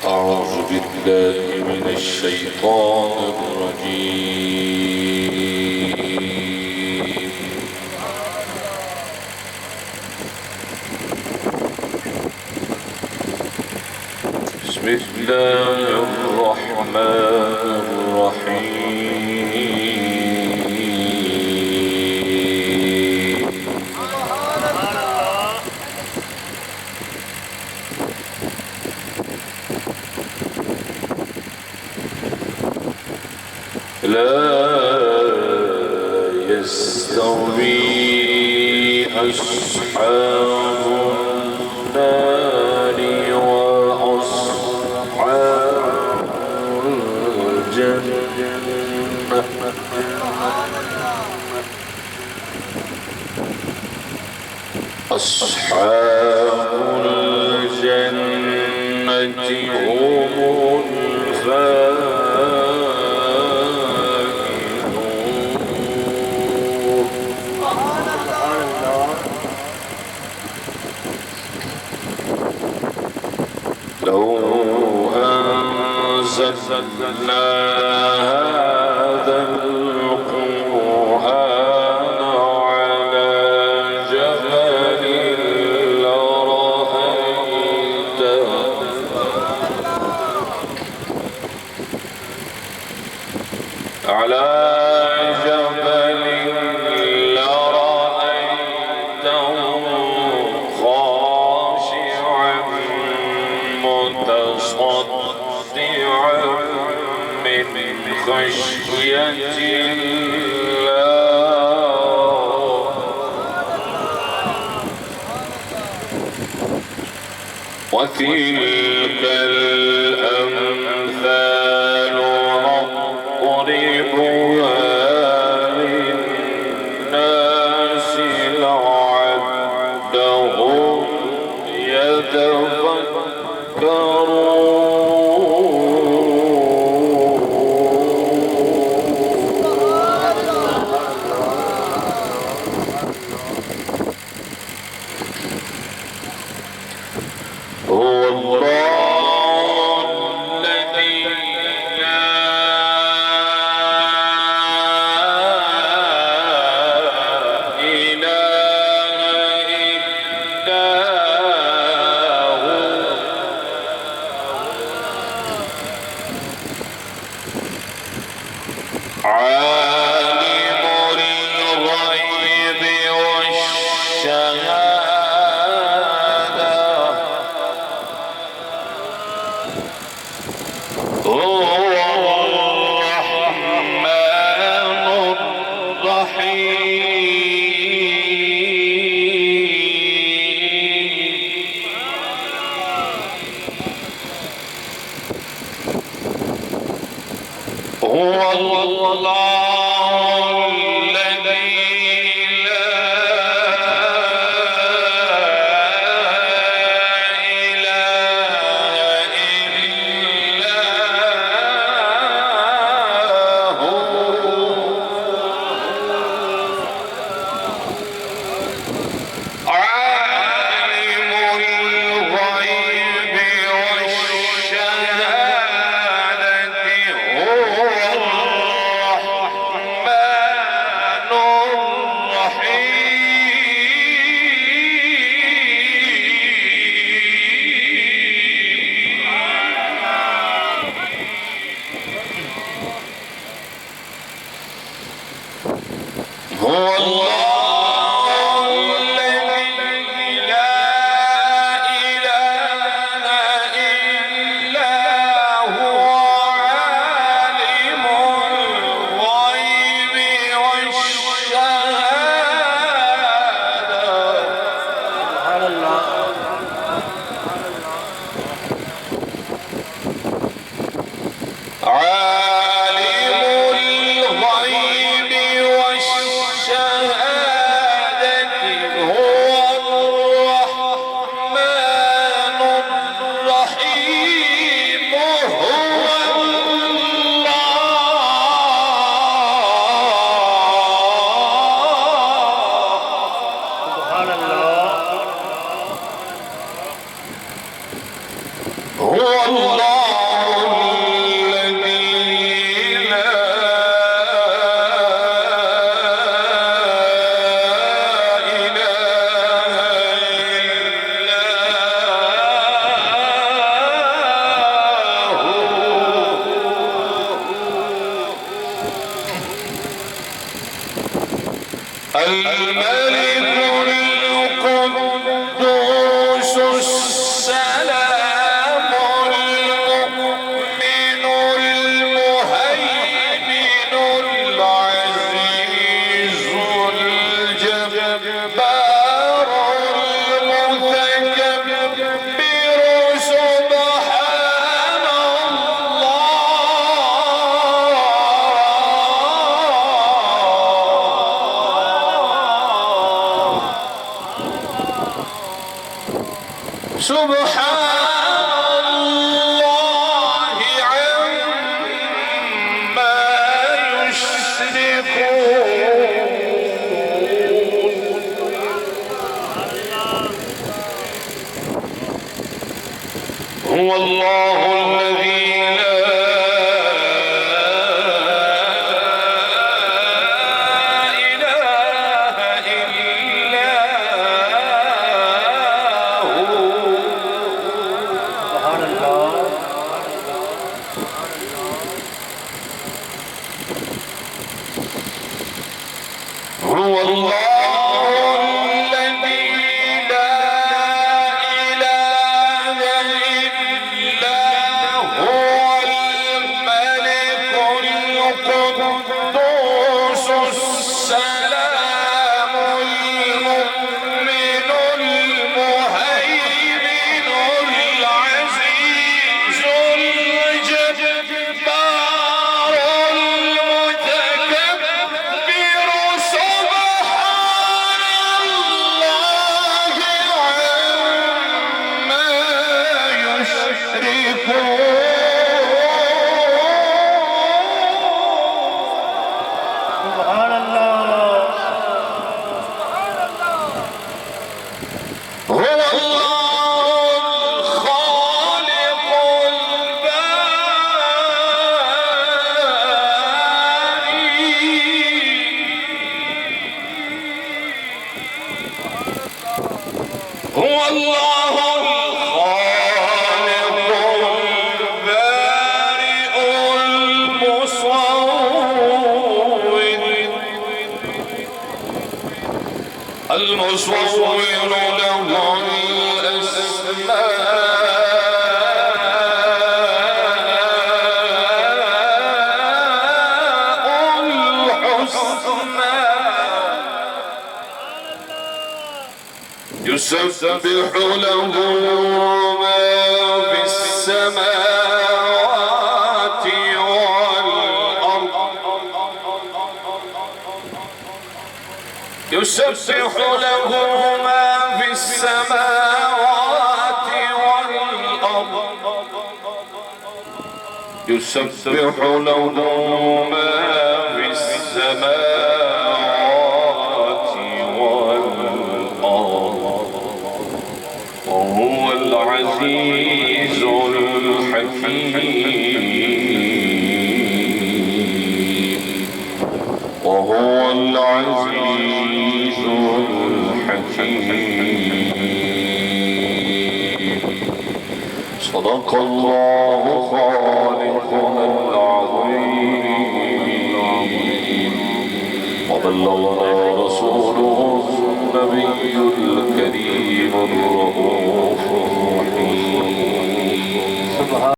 أعوذ بالله من الشيطان الرجيم. بسم الله الرحمن الرحيم. لا يستوي أصحاب النار وأصحاب الجنة. أصحاب الجنة هم لو أنزلنا هذا القرآن على جبل لرأيته خاشعا متصدعا من خشية الله. وتلك الأمثال نضربها للناس لعلهم يتفكرون. هو الله الذي لا إله إلا هو عالم الغيب والشهادة. هو الرحمن الرحيم. هو الله الذي لا إله إلا هو عالم الغيب والشهادة. هو الرحمن الرحيم. هو الله الذي لا إله إلا هو عالم الغيب والشهادة. سبحان الله. عالم الغيب والشهادة. هو الرحمن الرحيم. هو الله. سبحان الله. هو الله الملك القدوس السلام المؤمن المهيمن العزيز الجبار المتكبر سبحان سبحان الله عما يشركون هو الله الذي لا إله إلا هو الله الذي لا إله إلا هو الملك القدوس السلام المؤمن المهيمن العزيز الجبار المتكبر سبحان الله عما يشركون سبحان الله. هو الله الخالق الباري هو الله الخالق البارئ المصور له الأسماء الحسنى يسبح له ما في السماوات والأرض يسبح له ما في السماوات والأرض يسبح له ما في السماوات والأرض وهو العزيز الحكيم وهو العزيز الحكيم صدق الله خالقنا العظيم وبلغنا رسوله النبي الكريم الرؤوف